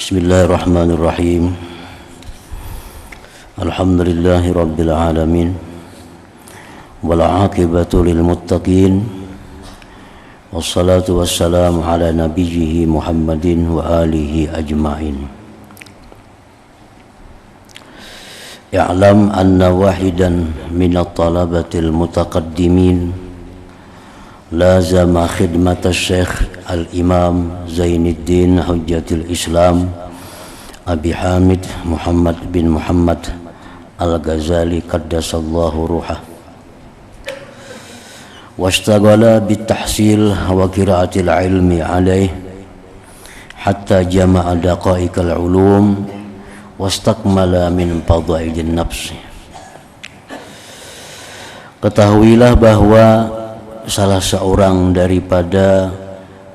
Bismillahirrahmanirrahim. Alhamdulillahi rabbil alamin. Wal 'aqibatu lil muttaqin. Wassalatu wassalamu ala nabiyhi Muhammadin wa alihi ajma'in. I'lam anna wahidan minat talabatil mutaqaddimin lazama khidmat Syekh Al-Imam Zainuddin Hujjatul Islam Abi Hamid Muhammad bin Muhammad Al-Ghazali qaddasallahu ruhah washtaghala bitahsil wa qiraatil ilmi alaih hatta jama'a daqaiqal ulum wastakmala min fadailin nafs. Ketahuilah bahwa salah seorang daripada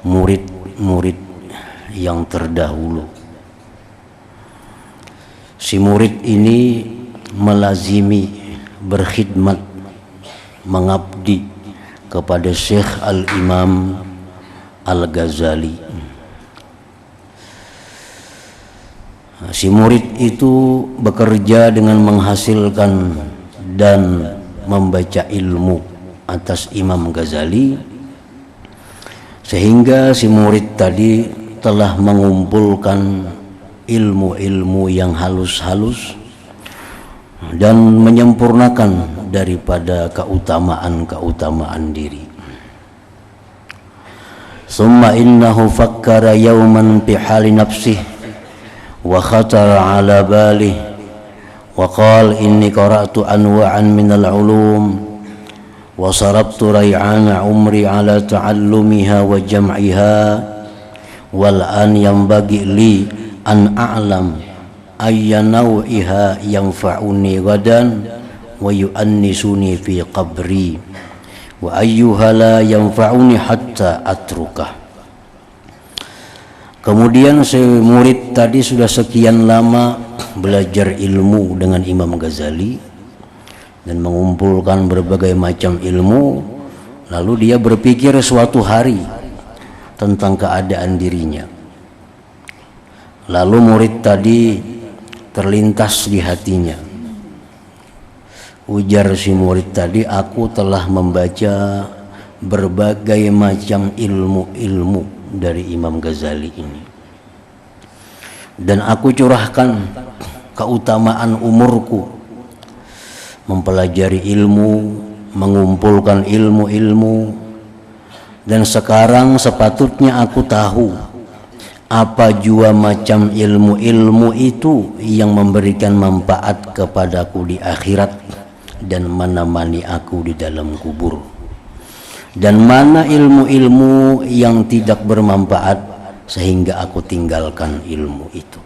murid-murid yang terdahulu, si murid ini melazimi, berkhidmat, mengabdi kepada Syekh Al-Imam Al-Ghazali. Si murid itu bekerja dengan menghasilkan dan membaca ilmu atas Imam Ghazali, sehingga si murid tadi telah mengumpulkan ilmu-ilmu yang halus-halus dan menyempurnakan daripada keutamaan-keutamaan diri. Summa innahu fakkara yawman fi hali nafsihi wa khatara ala balih wa qala inni qara'tu anwa'an minal ulum wa sarabtu ray'ana umri ala ta'allumiha wa jam'iha wal an yanbaghi li an a'lam ayya naw'iha yanfa'uni gadan wa yu'annisuni fi qabri wa ayyuha la yanfa'uni hatta atrukah. Kemudian si murid tadi sudah sekian lama belajar ilmu dengan Imam Ghazali dan mengumpulkan berbagai macam ilmu, lalu dia berpikir suatu hari tentang keadaan dirinya. Lalu murid tadi terlintas di hatinya, ujar si murid tadi, aku telah membaca berbagai macam ilmu-ilmu dari Imam Ghazali ini, dan aku curahkan keutamaan umurku mempelajari ilmu, mengumpulkan ilmu-ilmu, dan sekarang sepatutnya aku tahu apa jua macam ilmu-ilmu itu yang memberikan manfaat kepadaku di akhirat dan menemani aku di dalam kubur, dan mana ilmu-ilmu yang tidak bermanfaat sehingga aku tinggalkan ilmu itu.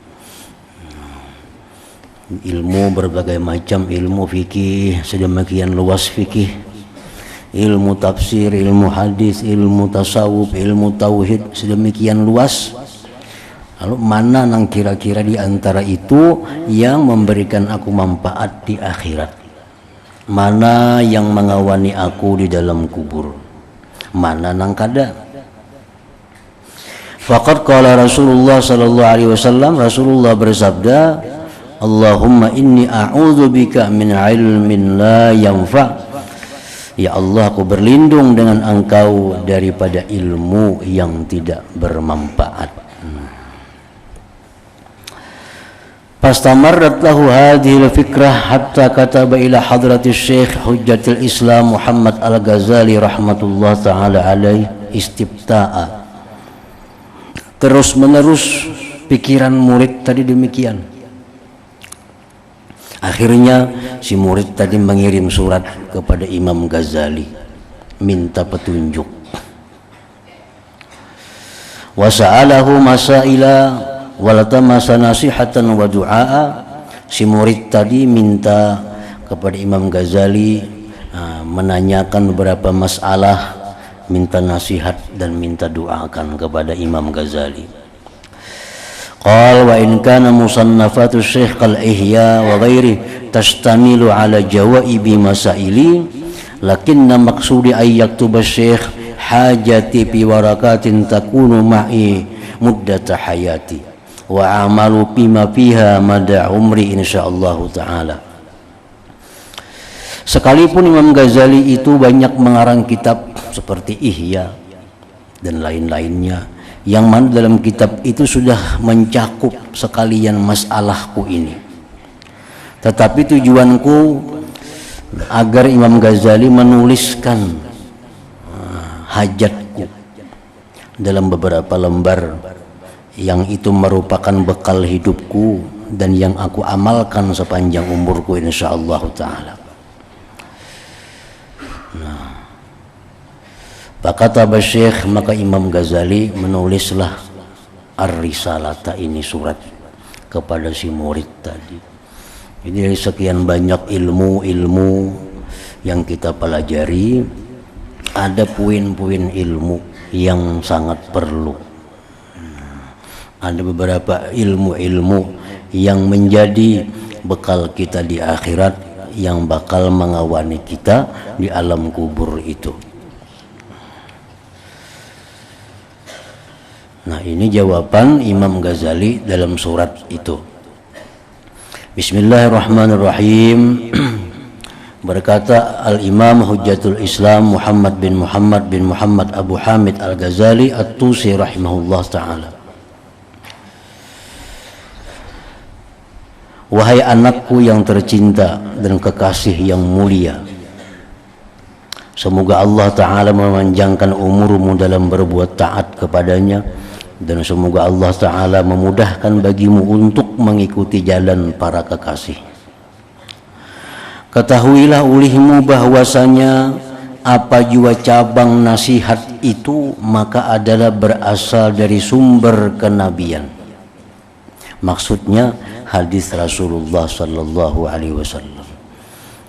Ilmu berbagai macam, ilmu fikih sedemikian luas, fikih, ilmu tafsir, ilmu hadis, ilmu tasawuf, ilmu tauhid sedemikian luas. Lalu mana nang kira-kira di antara itu yang memberikan aku manfaat di akhirat? Mana yang mengawani aku di dalam kubur? Mana nang kada? Faqad qala Rasulullah sallallahu alaihi wasallam, Rasulullah bersabda, Allahumma inni a'udzubika min ilmin la yanfa'. Ya Allah, aku berlindung dengan Engkau daripada ilmu yang tidak bermanfaat. Fastamarrat lahu hadhihi al-fikrah hatta kataba ila hadratis Syekh Hujjatul Islam Muhammad Al-Ghazali rahmatullah taala alaihi istifta'a. Terus menerus pikiran murid tadi demikian. Akhirnya si murid tadi mengirim surat kepada Imam Ghazali, minta petunjuk. Wa sa'alahu masaila walatamasa nasihatan wa du'a. Si murid tadi minta kepada Imam Ghazali menanyakan beberapa masalah, minta nasihat dan minta doakan kepada Imam Ghazali. Qal wa in kana musannafatu Syekh al-Ihya wa ghairi tastamilu ala jawaibi masaili lakinna maqsudi ay yaktuba Syekh hajati fi warakatin takunu ma'i muddata hayati wa amalu bima fiha mada umri insyaallah taala. Sekalipun Imam Ghazali itu banyak mengarang kitab seperti Ihya dan lain-lainnya, yang mana dalam kitab itu sudah mencakup sekalian masalahku ini, tetapi tujuanku agar Imam Ghazali menuliskan hajatku dalam beberapa lembar yang itu merupakan bekal hidupku dan yang aku amalkan sepanjang umurku insyaallah taala. Kata Syekh, maka Imam Ghazali menulislah Ar-Risalata, ini surat kepada si murid tadi. Jadi dari sekian banyak ilmu yang kita pelajari, ada poin-poin ilmu yang sangat perlu. Ada beberapa ilmu-ilmu yang menjadi bekal kita di akhirat, yang bakal mengawani kita di alam kubur itu. Nah, ini jawaban Imam Ghazali dalam surat itu. Bismillahirrahmanirrahim. Berkata Al-Imam Hujjatul Islam Muhammad bin Muhammad Abu Hamid Al-Ghazali At-Tusi rahimahullah ta'ala. Wahai anakku yang tercinta dan kekasih yang mulia, semoga Allah Ta'ala memanjangkan umurmu dalam berbuat taat kepadanya, dan semoga Allah Ta'ala memudahkan bagimu untuk mengikuti jalan para kekasih. Ketahuilah olehmu bahwasanya apa jua cabang nasihat itu maka adalah berasal dari sumber kenabian. Maksudnya hadis Rasulullah Sallallahu Alaihi Wasallam.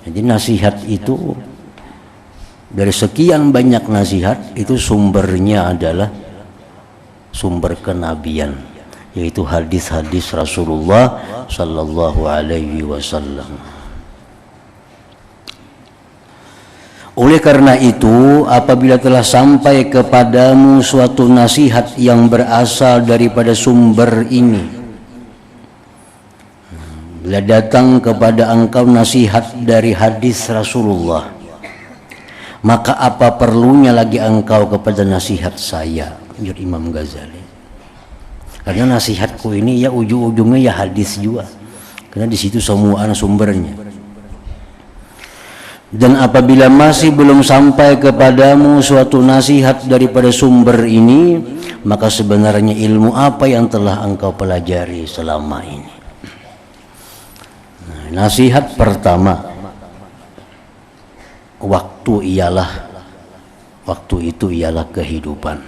Jadi nasihat itu, dari sekian banyak nasihat itu sumbernya adalah sumber kenabian, yaitu hadis-hadis Rasulullah Sallallahu Alaihi Wasallam. Oleh karena itu, apabila telah sampai kepadamu suatu nasihat yang berasal daripada sumber ini, bila datang kepada engkau nasihat dari hadis Rasulullah, maka apa perlunya lagi engkau kepada nasihat saya, ujar Imam Ghazali. Karena nasihatku ini ya ujung-ujungnya ya hadis juga, karena di situ semua sumbernya. Dan apabila masih belum sampai kepadamu suatu nasihat daripada sumber ini, maka sebenarnya ilmu apa yang telah engkau pelajari selama ini? Nah, nasihat pertama, waktu itu ialah kehidupan.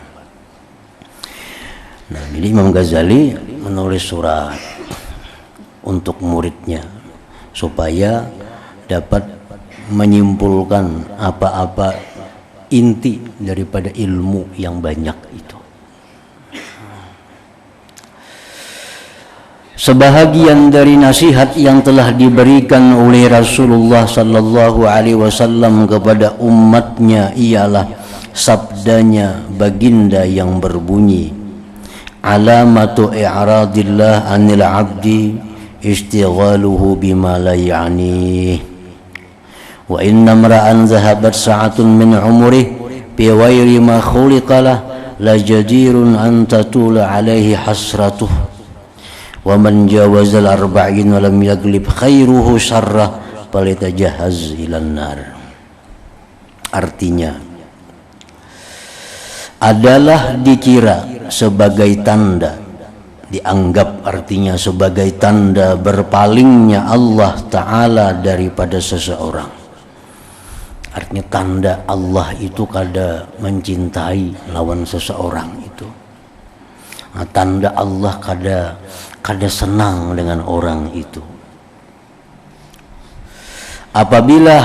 Nah, jadi Imam Ghazali menulis surat untuk muridnya supaya dapat menyimpulkan apa-apa inti daripada ilmu yang banyak itu. Sebahagian dari nasihat yang telah diberikan oleh Rasulullah Sallallahu Alaihi Wasallam kepada umatnya ialah sabdanya baginda yang berbunyi, alamatu i'radillah anil abdi istighaluhu bima la ya'nih, wa inna imra'an zahabat sa'atun min umrihi bi ghairi ma khuliqa lah la jadirun an tatula alaihi hasratuh, wa man jawazal arba'in wa lam yaglib khairuhu syarrah falitajahhaz ilan nar. Artinya adalah dikira sebagai tanda, dianggap artinya sebagai tanda berpalingnya Allah Ta'ala daripada seseorang. Artinya tanda Allah itu kada mencintai lawan seseorang itu. Nah, tanda Allah kada senang dengan orang itu. Apabila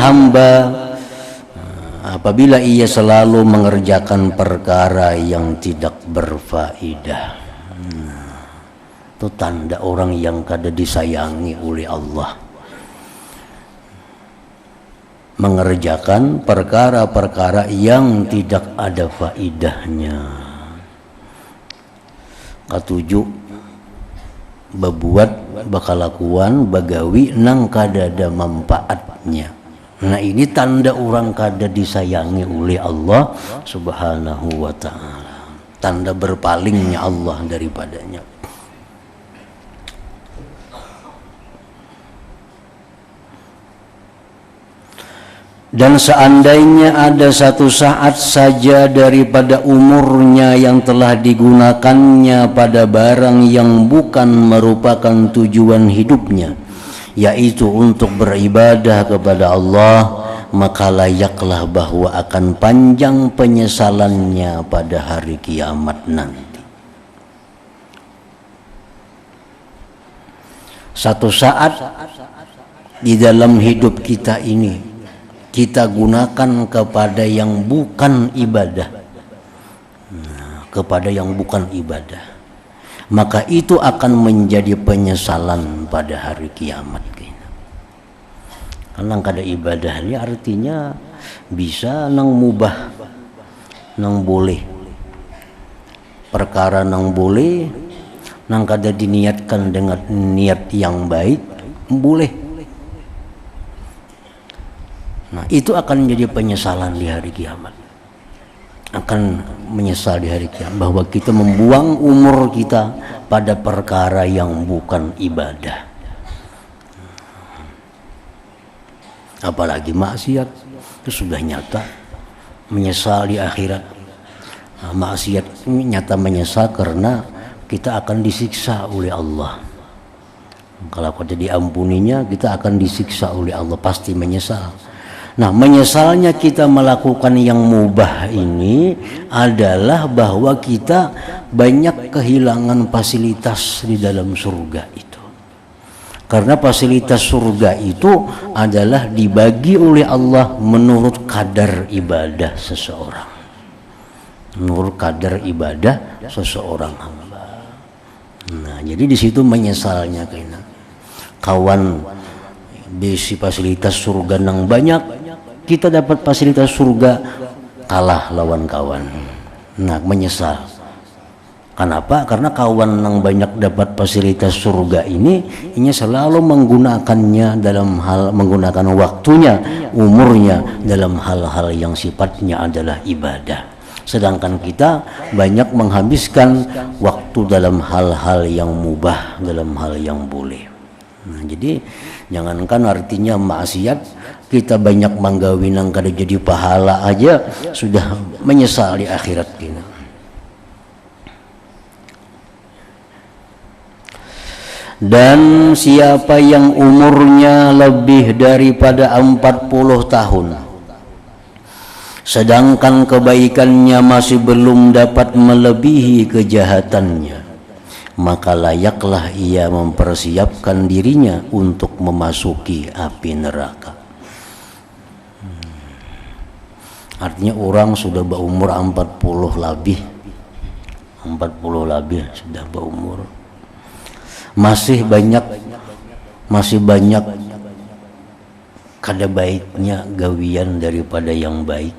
ia selalu mengerjakan perkara yang tidak berfaedah, itu tanda orang yang kada disayangi oleh Allah. Mengerjakan perkara-perkara yang tidak ada faedahnya. Ketujuh, bebuat bakalakuan bagawi nang kadada manfaatnya. Nah ini tanda orang kada disayangi oleh Allah subhanahu wa ta'ala, tanda berpalingnya Allah daripadanya. Dan seandainya ada satu saat saja daripada umurnya yang telah digunakannya pada barang yang bukan merupakan tujuan hidupnya, yaitu untuk beribadah kepada Allah, maka layaklah bahwa akan panjang penyesalannya pada hari kiamat nanti. Satu saat di dalam hidup kita ini kita gunakan kepada yang bukan ibadah, kepada yang bukan ibadah, maka itu akan menjadi penyesalan pada hari kiamat. Karena kada ibadah ini artinya bisa nang mubah, nang boleh, perkara nang boleh, nang kada diniatkan dengan niat yang baik boleh. Nah itu akan menjadi penyesalan di hari kiamat, akan menyesal di hari kiamat bahwa kita membuang umur kita pada perkara yang bukan ibadah. Apalagi maksiat itu sudah nyata menyesal di akhirat. Nah, maksiat ini nyata menyesal karena kita akan disiksa oleh Allah. Kalau kita diampuninya, kita akan disiksa oleh Allah, pasti menyesal. Nah, menyesalnya kita melakukan yang mubah ini adalah bahwa kita banyak kehilangan fasilitas di dalam surga itu. Karena fasilitas surga itu adalah dibagi oleh Allah menurut kadar ibadah seseorang. Menurut kadar ibadah seseorang hamba. Nah, jadi di situ menyesalnya kayaknya. Kawan besi fasilitas surga nang banyak, kita dapat fasilitas surga kalah lawan kawan. Nah, menyesal. Kenapa? Karena kawan yang banyak dapat fasilitas surga ini selalu menggunakannya dalam hal, menggunakan waktunya, umurnya dalam hal-hal yang sifatnya adalah ibadah. Sedangkan kita banyak menghabiskan waktu dalam hal-hal yang mubah, dalam hal yang boleh. Nah, jadi jangankan artinya maksiat, kita banyak manggawi nang kada jadi pahala aja sudah menyesal di akhirat kita. Dan siapa yang umurnya lebih daripada 40 tahun sedangkan kebaikannya masih belum dapat melebihi kejahatannya, maka layaklah ia mempersiapkan dirinya untuk memasuki api neraka. Artinya orang sudah berumur 40 lebih sudah berumur, masih banyak kada baiknya gawian daripada yang baik.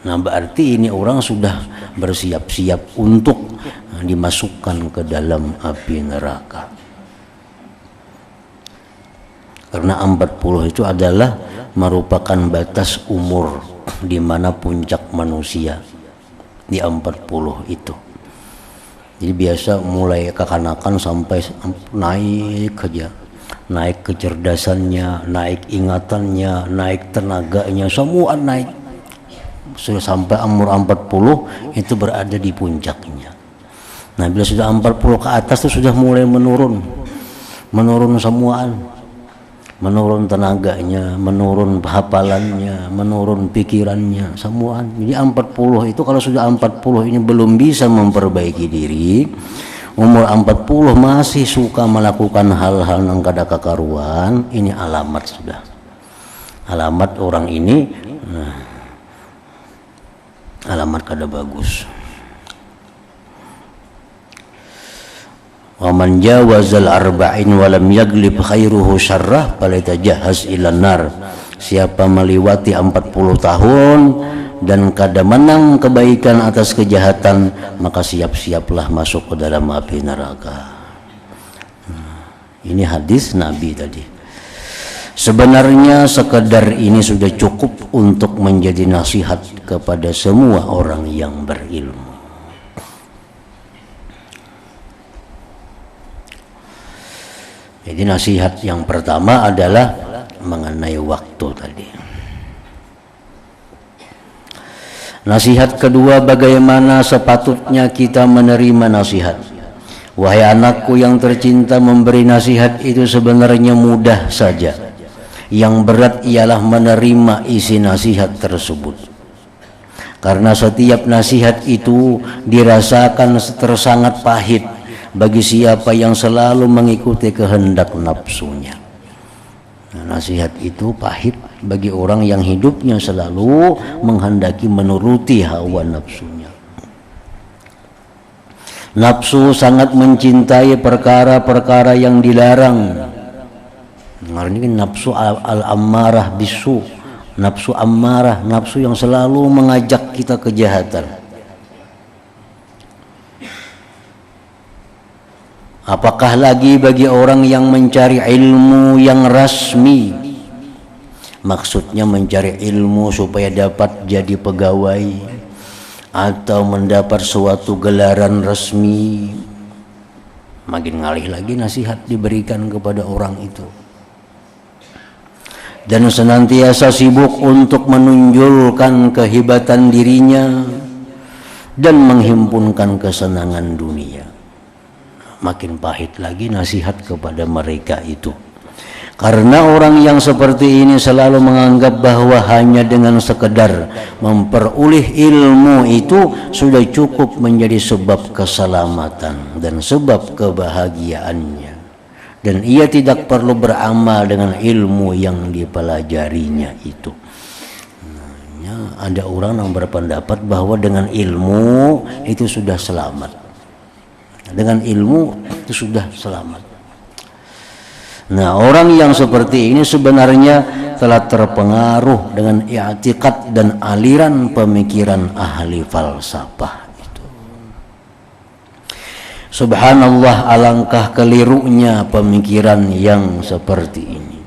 Nah, berarti ini orang sudah bersiap-siap untuk dimasukkan ke dalam api neraka. Karena 40 itu adalah merupakan batas umur di mana puncak manusia di 40 itu. Jadi biasa mulai kekanakan sampai naik aja, naik kecerdasannya, naik ingatannya, naik tenaganya, semua naik. Sudah sampai umur 40 itu berada di puncaknya. Nah, bila sudah 40 ke atas itu sudah mulai menurun semuaan, menurun tenaganya, menurun hafalannya, menurun pikirannya, semuaan. Jadi 40 itu kalau sudah 40 ini belum bisa memperbaiki diri, umur 40 masih suka melakukan hal-hal yang kada kakaruan, ini alamat sudah. Alamat orang ini alamat kada bagus. Wa man jawazal arba'in wa lam yaglib khairuhu syarrah falitajahhaz ilan nar. Siapa melewati 40 tahun dan kada menang kebaikan atas kejahatan, maka siap-siaplah masuk ke dalam api neraka. Ini hadis Nabi tadi. Sebenarnya sekedar ini sudah cukup untuk menjadi nasihat kepada semua orang yang berilmu. Jadi nasihat yang pertama adalah mengenai waktu tadi. Nasihat kedua, bagaimana sepatutnya kita menerima nasihat. Wahai anakku yang tercinta, memberi nasihat itu sebenarnya mudah saja. Yang berat ialah menerima isi nasihat tersebut. Karena setiap nasihat itu dirasakan tersangat pahit bagi siapa yang selalu mengikuti kehendak nafsunya. Nah, nasihat itu pahit bagi orang yang hidupnya selalu menghendaki menuruti hawa nafsunya. Nafsu sangat mencintai perkara-perkara yang dilarang. Nah, ini nafsu al-ammarah bisu, nafsu ammarah, nafsu yang selalu mengajak kita kejahatan. Apakah lagi bagi orang yang mencari ilmu yang rasmi, maksudnya mencari ilmu supaya dapat jadi pegawai atau mendapat suatu gelaran resmi. Makin ngalih lagi nasihat diberikan kepada orang itu, dan senantiasa sibuk untuk menunjukkan kehebatan dirinya dan menghimpunkan kesenangan dunia. Makin pahit lagi nasihat kepada mereka itu. Karena orang yang seperti ini selalu menganggap bahwa hanya dengan sekedar memperoleh ilmu itu sudah cukup menjadi sebab keselamatan dan sebab kebahagiaannya. Dan ia tidak perlu beramal dengan ilmu yang dipelajarinya itu. Nah, ada orang yang berpendapat bahwa dengan ilmu itu sudah selamat. Dengan ilmu itu sudah selamat. Nah, orang yang seperti ini sebenarnya telah terpengaruh dengan i'tiqad dan aliran pemikiran ahli falsafah itu. Subhanallah, alangkah kelirunya pemikiran yang seperti ini.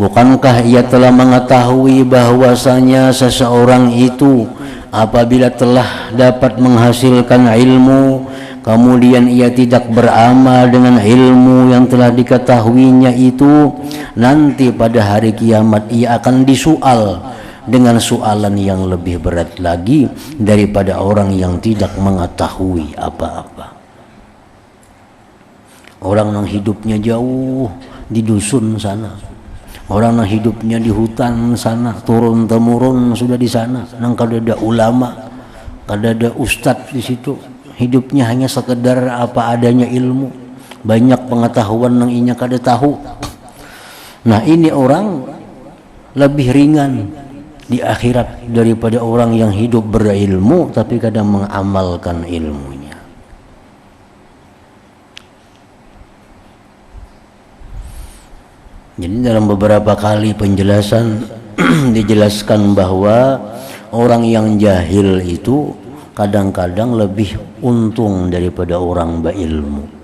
Bukankah ia telah mengetahui bahwasanya seseorang itu apabila telah dapat menghasilkan ilmu, kemudian ia tidak beramal dengan ilmu yang telah diketahuinya itu, nanti pada hari kiamat ia akan disoal dengan soalan yang lebih berat lagi daripada orang yang tidak mengetahui apa-apa. Orang yang hidupnya jauh di dusun sana, orang yang hidupnya di hutan sana, turun temurun sudah di sana. Nang kada ada ulama, kada ada ustadz di situ. Hidupnya hanya sekedar apa adanya ilmu, banyak pengetahuan yang inya kada tahu. Nah, ini orang lebih ringan di akhirat daripada orang yang hidup berilmu tapi kada mengamalkan ilmunya. Jadi dalam beberapa kali penjelasan dijelaskan bahwa orang yang jahil itu kadang-kadang lebih untung daripada orang berilmu.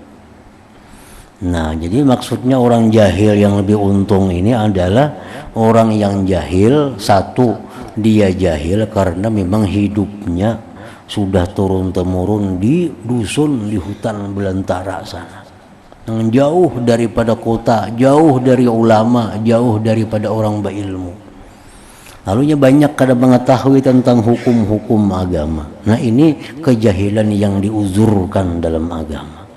Nah, jadi maksudnya orang jahil yang lebih untung ini adalah orang yang jahil, satu, dia jahil karena memang hidupnya sudah turun-temurun di dusun, di hutan belantara sana, yang jauh daripada kota, jauh dari ulama, jauh daripada orang berilmu. Lalunya banyak kada mengetahui tentang hukum-hukum agama. Nah, ini kejahilan yang diuzurkan dalam agama.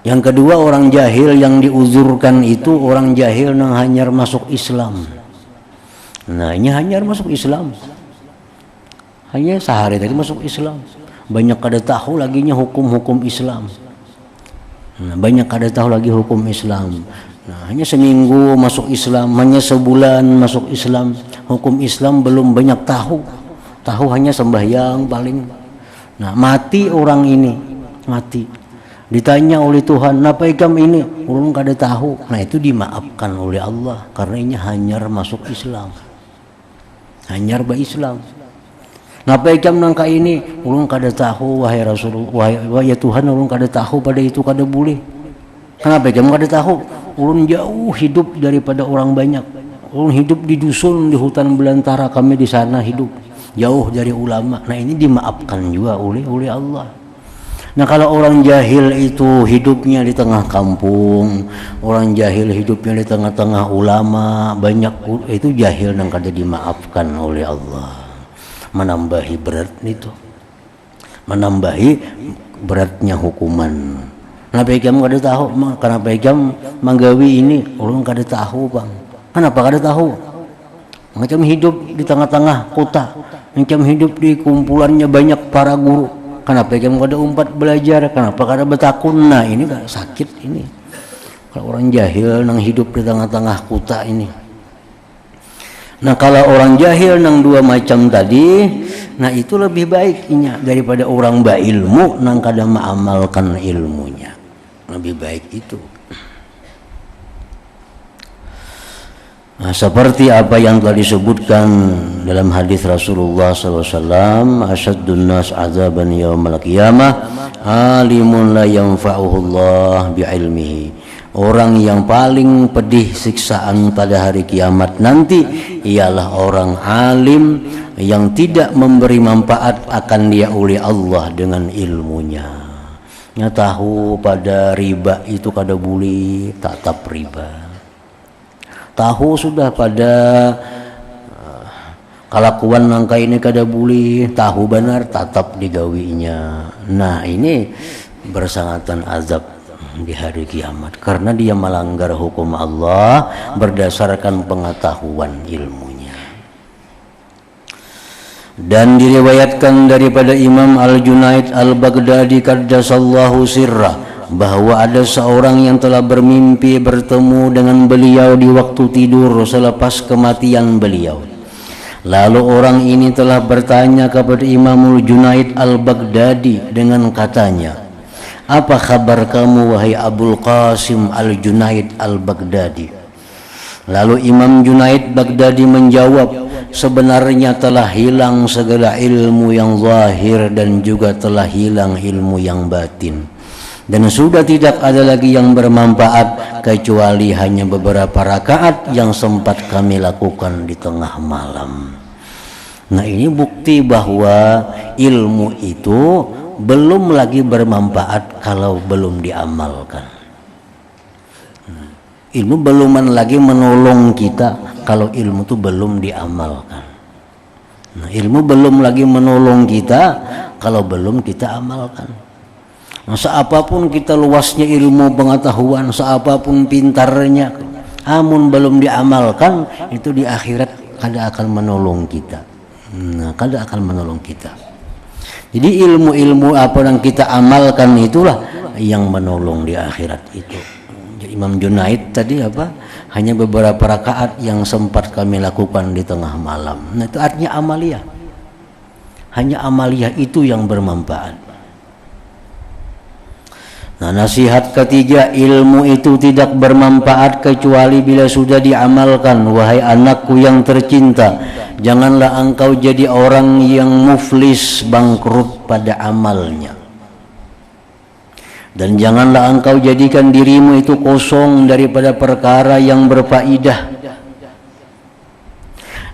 Yang kedua, orang jahil yang diuzurkan itu orang jahil yang hanyar masuk Islam. Nah, ini hanyar masuk Islam. Hanya sehari tadi masuk Islam. Banyak kada tahu laginya hukum-hukum Islam. Nah, banyak kada tahu lagi hukum Islam. Nah, hanya seminggu masuk Islam, hanya sebulan masuk Islam. Hukum Islam belum banyak tahu. Tahu hanya sembahyang paling. Nah, mati orang ini, mati. Ditanya oleh Tuhan, "Napa ikam ini?" Orang kada tahu. Nah, itu dimaafkan oleh Allah karena ini hanyar masuk Islam. Hanyar ba Islam. Napa jam nangka ini ulun kada tahu wahai Rasulullah, wahai ya Tuhan, ulun kada tahu pada itu kada boleh. Kenapa jam kada tahu? Ulun jauh hidup daripada orang banyak. Ulun hidup di dusun di hutan belantara, kami di sana hidup jauh dari ulama. Nah ini dimaafkan juga oleh Allah. Nah kalau orang jahil itu hidupnya di tengah kampung, orang jahil hidupnya di tengah-tengah ulama banyak, itu jahil yang kada dimaafkan oleh Allah. Menambahi berat itu, menambahi beratnya hukuman. Kenapa jam kada tahu? Kenapa jam manggawi ini ulun kada tahu bang. Kenapa kada tahu? Macam hidup di tengah-tengah kota, macam hidup di kumpulannya banyak para guru. Kenapa jam kada umpat belajar? Kenapa kada bertakun? Nah ini gak sakit ini. Kalau orang jahil nang hidup di tengah-tengah kota ini. Nah kalau orang jahil nang dua macam tadi, nah itu lebih baiknya daripada orang berilmu nang kada mengamalkan ilmunya. Lebih baik itu. Nah, seperti apa yang telah disebutkan dalam hadis Rasulullah SAW, asyaddun nas azaban yaumal qiyamah alimun la yanfa'uhu Allah bi'ilmihi. Orang yang paling pedih siksaan pada hari kiamat nanti ialah orang alim yang tidak memberi manfaat akan dia oleh Allah dengan ilmunya. Nya tahu pada riba itu kada boleh, tatap riba. Tahu sudah pada kelakuan nangka ini kada boleh, tahu benar tatap digawinya. Nah ini bersangatan azab di hari kiamat karena dia melanggar hukum Allah berdasarkan pengetahuan ilmunya. Dan diriwayatkan daripada Imam Al-Junaid Al-Baghdadi qaddasallahu sirrah bahwa ada seorang yang telah bermimpi bertemu dengan beliau di waktu tidur selepas kematian beliau. Lalu orang ini telah bertanya kepada Imamul Junaid Al-Baghdadi dengan katanya, apa kabar kamu wahai Abul Qasim Al-Junaid Al-Baghdadi? Lalu Imam Junaid Baghdadi menjawab, sebenarnya telah hilang segala ilmu yang zahir dan juga telah hilang ilmu yang batin. Dan sudah tidak ada lagi yang bermanfaat kecuali hanya beberapa rakaat yang sempat kami lakukan di tengah malam. Nah ini bukti bahwa ilmu itu belum lagi bermanfaat kalau belum diamalkan. Ilmu belum lagi menolong kita kalau ilmu itu belum diamalkan. Nah, ilmu belum lagi menolong kita kalau belum kita amalkan. Nah, seapapun kita luasnya ilmu pengetahuan, seapapun pintarnya, amun belum diamalkan, itu di akhirat kada akan menolong kita. Nah, kada akan menolong kita. Jadi ilmu-ilmu apa yang kita amalkan itulah yang menolong di akhirat itu. Jadi Imam Junaid tadi apa? Hanya beberapa rakaat yang sempat kami lakukan di tengah malam. Nah, itu artinya amaliyah. Hanya amaliyah itu yang bermanfaat. Nah, nasihat ketiga, ilmu itu tidak bermanfaat kecuali bila sudah diamalkan. Wahai anakku yang tercinta, janganlah engkau jadi orang yang muflis, bangkrut pada amalnya. Dan janganlah engkau jadikan dirimu itu kosong daripada perkara yang berfaedah.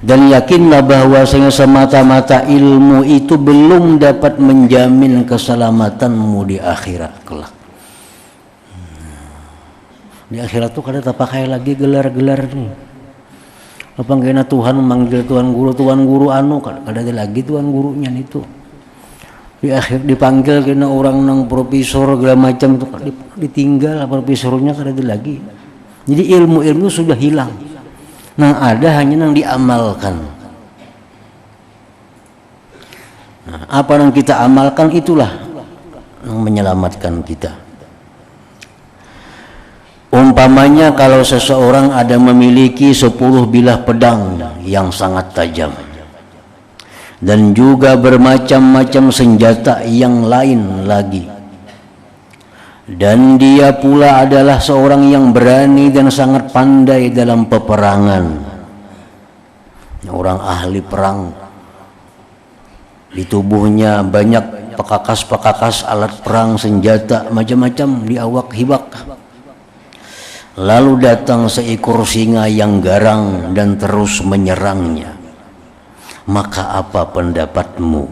Dan yakinlah bahwasanya semata-mata ilmu itu belum dapat menjamin keselamatanmu di akhirat kelak. Di akhirat tuh kada terpakai lagi gelar-gelar nih. Apa kena Tuhan memanggil tuan guru anu kada ada lagi tuan gurunya itu. Di akhir dipanggil kena orang nang profesor segala macam itu ditinggal profesornya kada ada lagi. Jadi ilmu-ilmu sudah hilang. Nang ada hanya nang diamalkan. Nah, apa yang kita amalkan itulah yang menyelamatkan kita. Umpamanya kalau seseorang ada memiliki 10 bilah pedang yang sangat tajam dan juga bermacam-macam senjata yang lain lagi, dan dia pula adalah seorang yang berani dan sangat pandai dalam peperangan, orang ahli perang. Di tubuhnya banyak pekakas-pekakas alat perang, senjata, macam-macam di awak Hibak. Lalu datang seekor singa yang garang dan terus menyerangnya. Maka apa pendapatmu?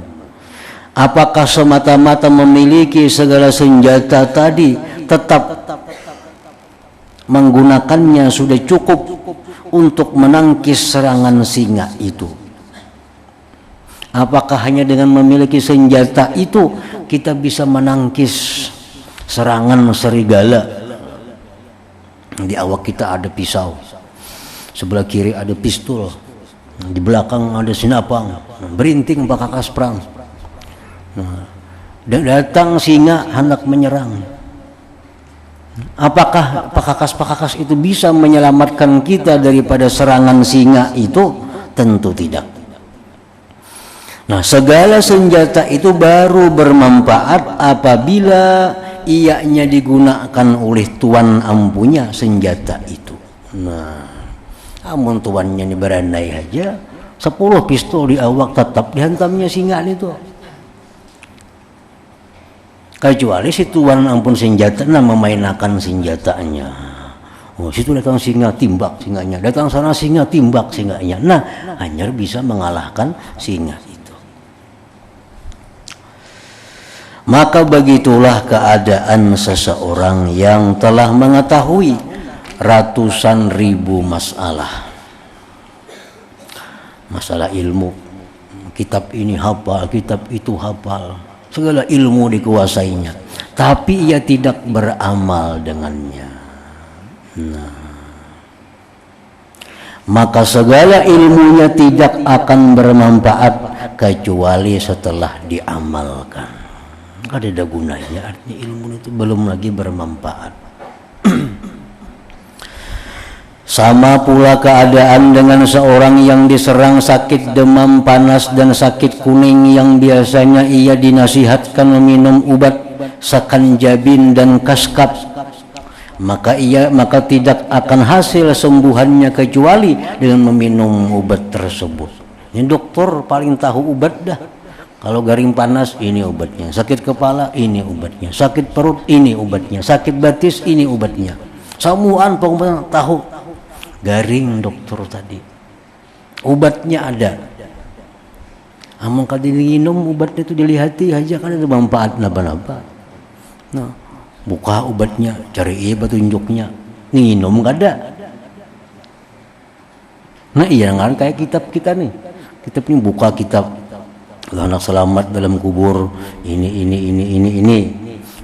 Apakah semata-mata memiliki segala senjata tadi tetap menggunakannya sudah cukup untuk menangkis serangan singa itu? Apakah hanya dengan memiliki senjata itu kita bisa menangkis serangan serigala? Di awak kita ada pisau, sebelah kiri ada pistol, di belakang ada sinapang, berinting pekakas perang. Datang singa hendak menyerang. Apakah pekakas-pekakas itu bisa menyelamatkan kita daripada serangan singa itu? Tentu tidak. Nah, segala senjata itu baru bermanfaat apabila ianya digunakan oleh tuan ampunya senjata itu. Nah, amun tuannya ini berandai aja 10 pistol di awak tetap dihantamnya singa itu. Kecuali si tuan ampun senjata memainkan senjatanya. Oh, situ datang singa, timbak singanya. Datang sana singa, timbak singanya. Nah, hanya bisa mengalahkan singa itu. Maka begitulah keadaan seseorang yang telah mengetahui ratusan ribu masalah ilmu. Kitab ini hafal, kitab itu hafal, segala ilmu dikuasainya, tapi ia tidak beramal dengannya. Nah, maka segala ilmunya tidak akan bermanfaat kecuali setelah diamalkan. Ada gunanya, artinya ilmu itu belum lagi bermanfaat. Sama pula keadaan dengan seorang yang diserang sakit demam panas dan sakit kuning yang biasanya ia dinasihatkan meminum obat sakanjabin dan kaskap, maka tidak akan hasil sembuhannya kecuali dengan meminum obat tersebut. Ini dokter paling tahu obat dah. Kalau garing panas ini obatnya, sakit kepala ini obatnya, sakit perut ini obatnya, sakit batis ini obatnya. Samuan pokoknya tahu. Garing dokter tadi, obatnya ada. Amun kalau diminum obatnya itu dilihati aja kan ada manfaat napa-napa. Nah, buka obatnya, cari petunjuknya, minum gak ada. Nah iya kan kayak kitab kita nih, kitab ini buka kitab. Kalau hendak selamat dalam kubur ini.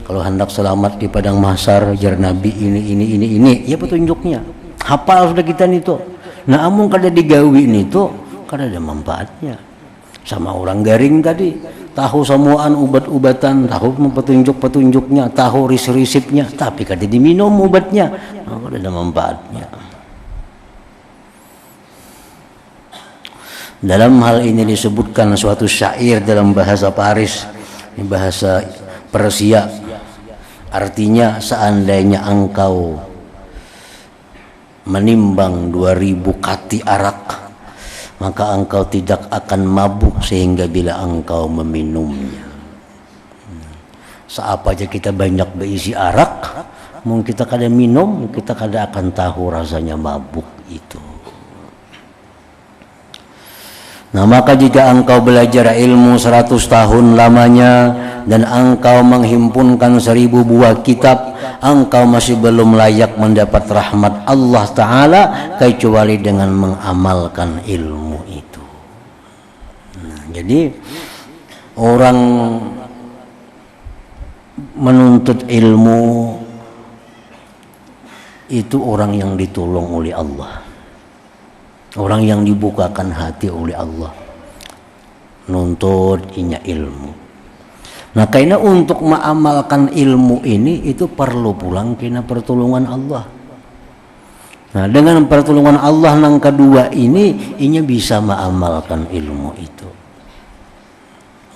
Kalau hendak selamat di padang mahsyar jar Nabi ini. Ya petunjuknya. Hafal sudah kita itu. Nah, amun kada digawi itu kada ada manfaatnya. Sama orang garing tadi, tahu semuaan ubat-ubatan, tahu petunjuk-petunjuknya, tahu risip-risipnya, tapi kada diminum obatnya, kada ada manfaatnya. Dalam hal ini disebutkan suatu syair dalam bahasa Paris, ini bahasa Persia. Artinya seandainya engkau menimbang 2000 kati arak, maka engkau tidak akan mabuk sehingga bila engkau meminumnya. Seapa aja kita banyak berisi arak, mungkin kita kada minum, kita kada akan tahu rasanya mabuk itu. Nah, maka jika engkau belajar ilmu 100 tahun lamanya dan engkau menghimpunkan 1000 buah kitab, engkau masih belum layak mendapat rahmat Allah Ta'ala kecuali dengan mengamalkan ilmu itu. Nah, jadi orang menuntut ilmu itu orang yang ditolong oleh Allah. Orang yang dibukakan hati oleh Allah, nuntut inya ilmu. Nah, karena untuk mengamalkan ilmu ini itu perlu pulang kena pertolongan Allah. Nah, dengan pertolongan Allah yang kedua ini, inya bisa mengamalkan ilmu itu.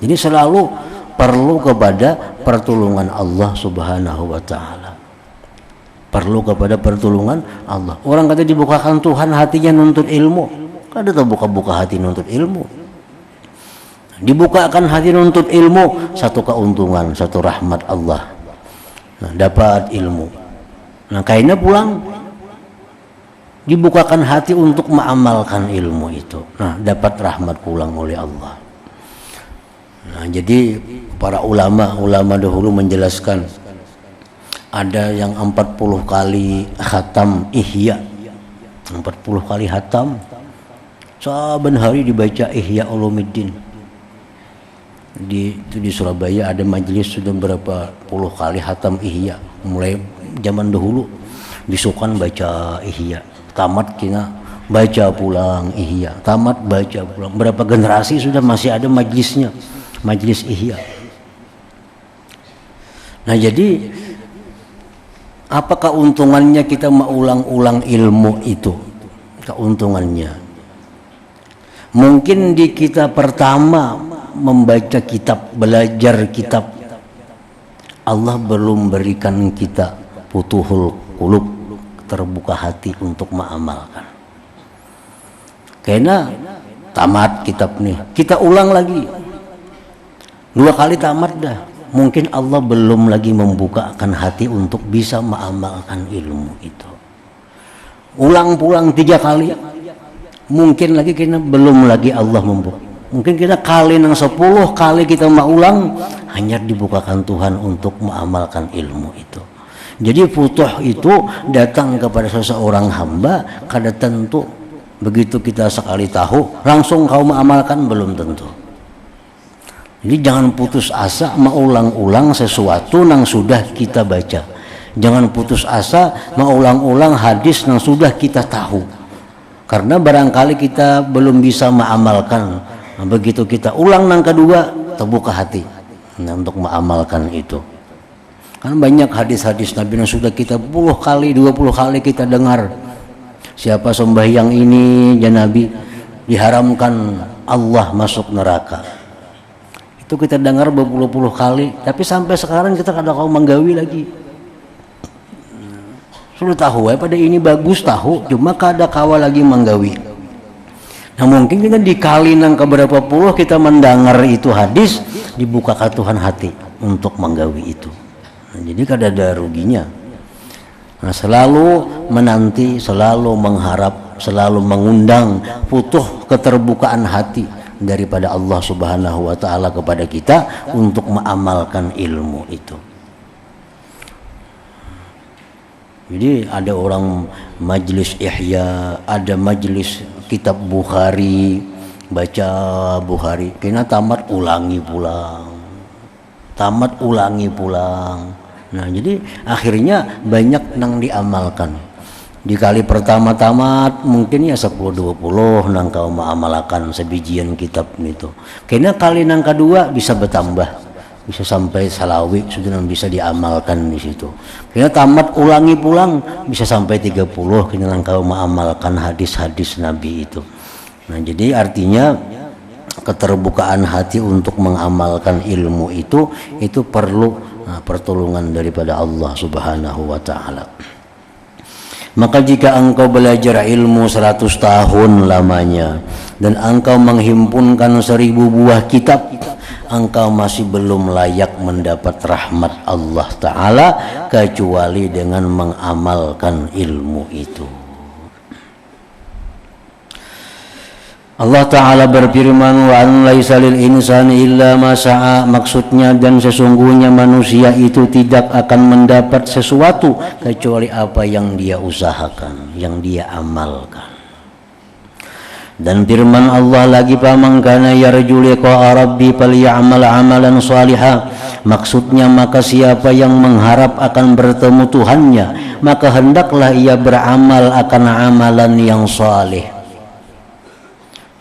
Jadi selalu perlu kepada pertolongan Allah Subhanahu wa Ta'ala. Perlu kepada pertolongan Allah. Orang kata dibukakan Tuhan hatinya nuntut ilmu, kada tahu buka-buka hati nuntut ilmu. Dibukakan hati nuntut ilmu, satu keuntungan, satu rahmat Allah. Nah, dapat ilmu. Nah, kayaknya pulang dibukakan hati untuk mengamalkan ilmu itu. Nah, dapat rahmat pulang oleh Allah. Nah, jadi para ulama dahulu menjelaskan ada yang 40 kali khatam Ihya. 40 kali khatam. Saban hari dibaca Ihya Ulumuddin. Di Surabaya ada majelis sudah berapa puluh kali khatam Ihya. Mulai zaman dahulu bisukan baca Ihya. Tamat kina baca pulang Ihya, tamat baca pulang. Berapa generasi sudah masih ada majlisnya, majlis Ihya. Nah, jadi apa keuntungannya kita mengulang-ulang ilmu itu? Keuntungannya mungkin di kita pertama membaca kitab, belajar kitab, Allah belum berikan kita futuhul qulub, terbuka hati untuk mengamalkan. Karena tamat kitab nih, kita ulang lagi 2 kali tamat dah, mungkin Allah belum lagi membukakan hati untuk bisa mengamalkan ilmu itu. Ulang pulang 3 kali, mungkin lagi kita belum lagi Allah membuka. Mungkin kita kali yang 10 kali kita mau ulang, hanya dibukakan Tuhan untuk mengamalkan ilmu itu. Jadi futuh itu datang kepada seseorang hamba kada tentu begitu kita sekali tahu langsung kau mengamalkan, belum tentu. Jadi jangan putus asa mengulang-ulang sesuatu yang sudah kita baca. Jangan putus asa mengulang-ulang hadis yang sudah kita tahu. Karena barangkali kita belum bisa mengamalkan. Nah, begitu kita ulang yang kedua, terbuka hati untuk mengamalkan itu. Kan banyak hadis-hadis Nabi yang sudah kita 10 kali, 20 kali kita dengar. Siapa sembahyang ini, ya Nabi, diharamkan Allah masuk neraka. Itu kita dengar berpuluh-puluh kali, tapi sampai sekarang kita kada kau menggawi lagi. Sudah tahu pada ini bagus tahu, cuma kada kawa lagi menggawi. Nah, mungkin kita dikali nang keberapa puluh kita mendengar itu hadis, dibukakan Tuhan hati untuk menggawi itu. Jadi kada ada ruginya. Nah, selalu menanti, selalu mengharap, selalu mengundang futuh keterbukaan hati daripada Allah Subhanahu wa taala kepada kita untuk mengamalkan ilmu itu. Jadi ada orang majlis Ihya, ada majlis kitab Bukhari, baca Bukhari, kena tamat ulangi pulang. Tamat ulangi pulang. Nah, jadi akhirnya banyak nang diamalkan. Di kali pertama tamat mungkin ya 10-20 nang kau mengamalkan sebijian kitab itu. Kena kali nang kedua bisa bertambah, bisa sampai salawi sudah nang bisa diamalkan di situ. Kena tamat ulangi pulang bisa sampai 30 kena nang kau mengamalkan hadis-hadis Nabi itu. Nah, jadi artinya keterbukaan hati untuk mengamalkan ilmu itu perlu pertolongan daripada Allah Subhanahu wa taala. Maka jika engkau belajar ilmu 100 tahun lamanya dan engkau menghimpunkan 1000 buah kitab, engkau masih belum layak mendapat rahmat Allah taala kecuali dengan mengamalkan ilmu itu. Allah Ta'ala berfirman, wa an laisa lil insani illa ma sa'a, maksudnya dan sesungguhnya manusia itu tidak akan mendapat sesuatu kecuali apa yang dia usahakan, yang dia amalkan. Dan firman Allah lagi, faman kana yarju liqa'a rabbi falyamal amalan salihah, maksudnya maka siapa yang mengharap akan bertemu Tuhannya maka hendaklah ia beramal akan amalan yang saleh.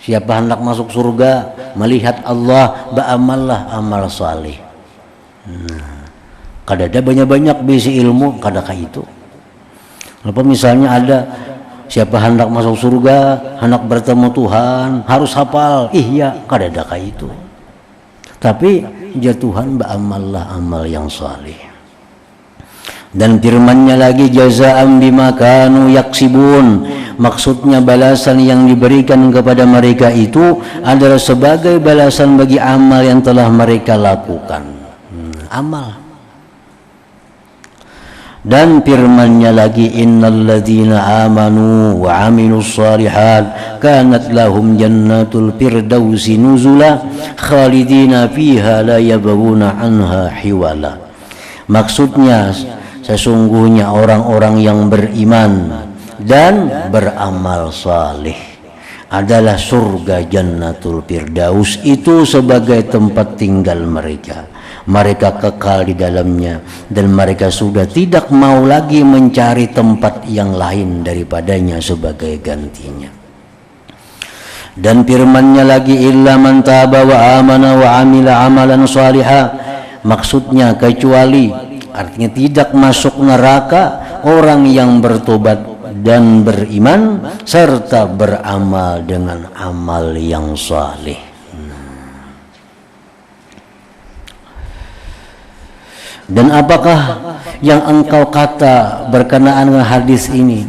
Siapa hendak masuk surga melihat Allah, beramallah amal saleh. Kada ada banyak-banyak bisi ilmu, kadakah itu. Apa misalnya ada siapa hendak masuk surga, hendak bertemu Tuhan, harus hafal Ihya, kada adakah itu. Tapi ya Tuhan, beramallah amal yang saleh. Dan firman-Nya lagi, jazaa'an bima kanu yaksibun, Maksudnya balasan yang diberikan kepada mereka itu adalah sebagai balasan bagi amal yang telah mereka lakukan. Amal. Dan firman-Nya lagi, innalladzina amanu wa amilus shalihat kanat lahum jannatul firdausi nuzula khalidina fiha la yabghuna anha hiwala. Maksudnya sesungguhnya orang-orang yang beriman dan beramal saleh adalah surga jannatul firdaus itu sebagai tempat tinggal mereka. Mereka kekal di dalamnya dan mereka sudah tidak mau lagi mencari tempat yang lain daripadanya sebagai gantinya. Dan firman-Nya lagi, illa man taba wa amana wa amila amalan salihah. Maksudnya kecuali, artinya tidak masuk neraka orang yang bertobat dan beriman serta beramal dengan amal yang saleh. Dan apakah yang engkau kata berkenaan dengan hadis ini?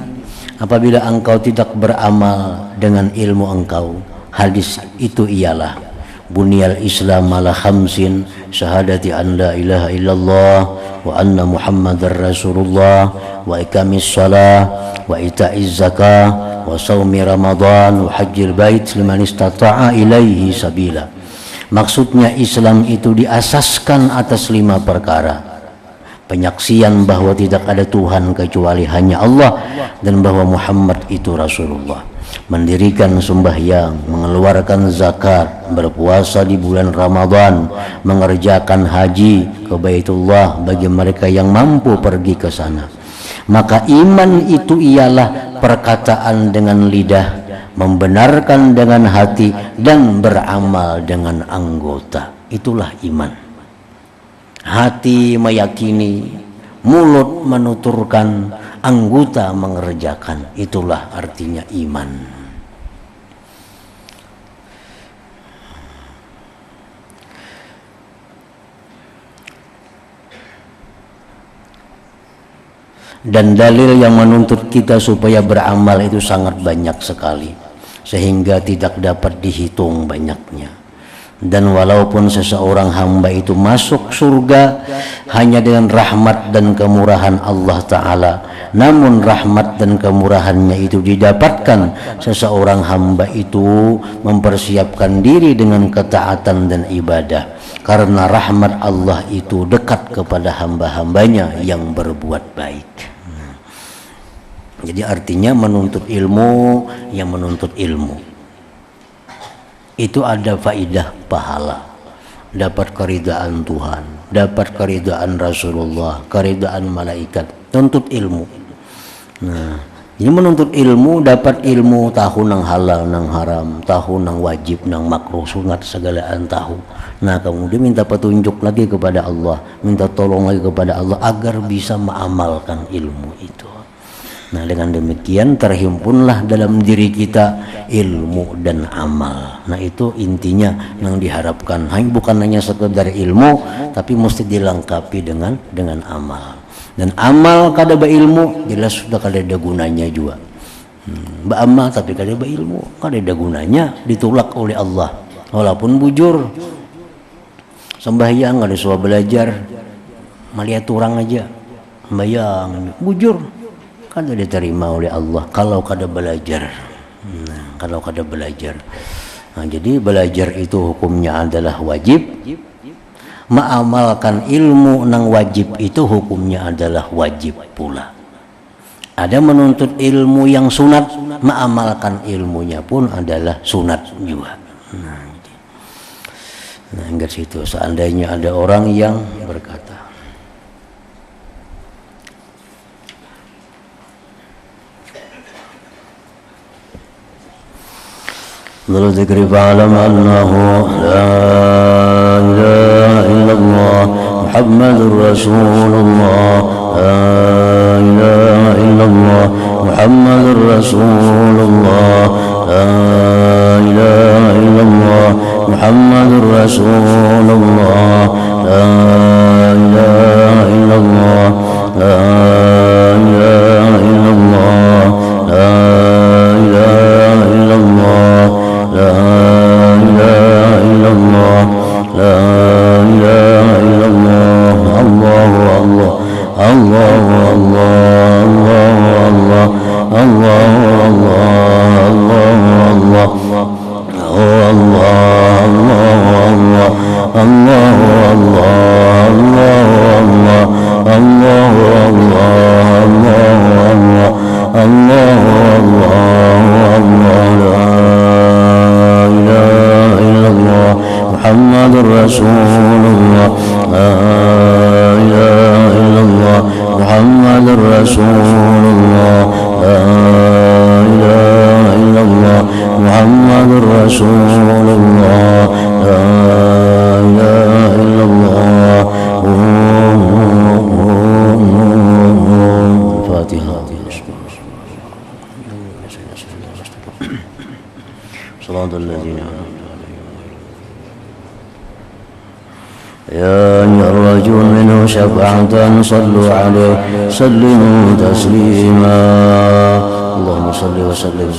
Apabila engkau tidak beramal dengan ilmu engkau, hadis itu ialah bunyal Islam ala khamsin, syahadati an la ilaha illallah wa anna muhammadar rasulullah wa iqamis shalah wa ita'iz zakah wa shaumi ramadan wa hajjil bait liman istata'a ilaihi sabila. Maksudnya Islam itu diasaskan atas 5 perkara. Penyaksian bahwa tidak ada Tuhan kecuali hanya Allah dan bahwa Muhammad itu Rasulullah. Mendirikan sembahyang, mengeluarkan zakat, berpuasa di bulan Ramadan, mengerjakan haji ke Baitullah bagi mereka yang mampu pergi ke sana. Maka iman itu ialah perkataan dengan lidah, membenarkan dengan hati dan beramal dengan anggota. Itulah iman. Hati meyakini, mulut menuturkan, anggota mengerjakan. Itulah artinya iman. Dan dalil yang menuntut kita supaya beramal itu sangat banyak sekali, sehingga tidak dapat dihitung banyaknya. Dan walaupun seseorang hamba itu masuk surga hanya dengan rahmat dan kemurahan Allah Ta'ala, namun rahmat dan kemurahannya itu didapatkan seseorang hamba itu mempersiapkan diri dengan ketaatan dan ibadah, karena rahmat Allah itu dekat kepada hamba-hambanya yang berbuat baik. Jadi artinya menuntut ilmu, yang menuntut ilmu itu ada faidah pahala, dapat keridaan Tuhan, dapat keridaan Rasulullah, keridaan malaikat. Tuntut ilmu. Nah, jadi menuntut ilmu, dapat ilmu, tahu nang halal nang haram, tahu nang wajib nang makruh, sunat segalaan tahu. Nah, kemudian minta petunjuk lagi kepada Allah, minta tolong lagi kepada Allah agar bisa mengamalkan ilmu itu. Nah, dengan demikian terhimpunlah dalam diri kita ilmu dan amal. Nah, itu intinya yang diharapkan. Bukan hanya sekedar ilmu, tapi mesti dilengkapi dengan amal. Dan amal kada beilmu jelas sudah kada ada gunanya juga. Beramal tapi kada beilmu, kada ada gunanya, ditolak oleh Allah. Walaupun bujur sembahyang kada suah belajar, melihat orang aja sembahyang bujur, kada diterima oleh Allah kalau kada belajar. Kalau kada belajar. Nah, jadi belajar itu hukumnya adalah wajib. Mengamalkan ilmu nang wajib itu hukumnya adalah wajib pula. Ada menuntut ilmu yang sunat, mengamalkan ilmunya pun adalah sunat juga. Nah, ingat situ. Seandainya ada orang yang berkata, lalu dzikri fa'alam annahu la ilaha illallah Muhammadur Rasulullah, la ilaha illallah Muhammadur Rasulullah, la ilaha illallah Muhammadur Rasulullah, la ilaha illallah, la ilaha illallah, la لا إله إلا الله الله الله الله الله الله الله الله الله محمد رسول الله لا إله إلا الله محمد رسول الله لا إله إلا الله محمد رسول الله لا إله إلا الله الفاتحة صلاة الذين يا أيها الرجل منه شفاعة صلوا عليه سلموا تسليما اللهم صل وسلم